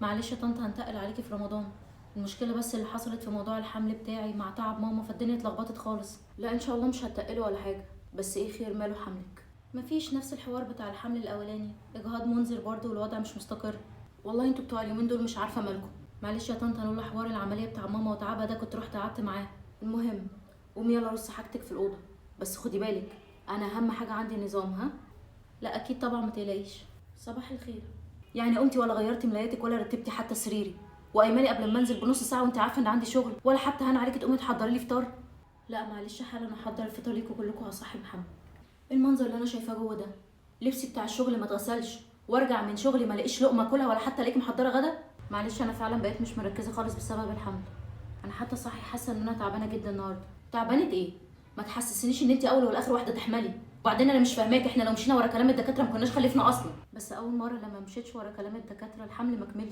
معلش يا طنط هنتقل عليكي في رمضان. المشكله بس اللي حصلت في موضوع الحمل بتاعي مع تعب ماما، فالدنيا اتلخبطت خالص. لا ان شاء الله مش هتقله ولا حاجه، بس ايه خير ماله حملك؟ مفيش نفس الحوار بتاع الحمل الاولاني، اجهاض منذر برضه والوضع مش مستقر. والله انتوا بتوع اليومين دول مش عارفه مالكم. معلش يا طنط هنقول حوار العمليه بتاع ماما وتعبها ده، كنت رحت قعدت معاه. المهم قومي يلا رصي حاجتك في الاوضه، بس خدي بالك انا اهم حاجه عندي النظام، ها؟ لا اكيد طبعا ما تقلقيش. صباح الخير. يعني قمتي ولا غيرتي ملاياتك ولا رتبتي حتى سريري؟ وايماني قبل ما انزل بنص ساعه وانت عارفه ان عندي شغل، ولا حتى هان عليكي تقومي تحضري لي فطار؟ لا معلش حالا احضر الفطار ليكوا كلكم، هصحي محمد. إيه المنظر اللي انا شايفاه جوه ده؟ لبسي بتاع الشغل ما اتغسلش، وارجع من شغلي ما الاقيش لقمه اكلها ولا حتى الاقيك محضره غدا. معلش انا فعلا بقيت مش مركزه خالص بسبب الحمل. انا حتى صحي حاسه ان انا تعبانه جدا النهارده. تعبانه ايه؟ ما تحسسنيش ان انت اول والاخر واحده تحملي. وبعدين انا مش فاهماك، احنا لو مشينا ورا كلام الدكاتره ما كناش خلفنا اصلا. بس اول مره لما مشيتش ورا كلام الدكاتره الحمل ما كملش.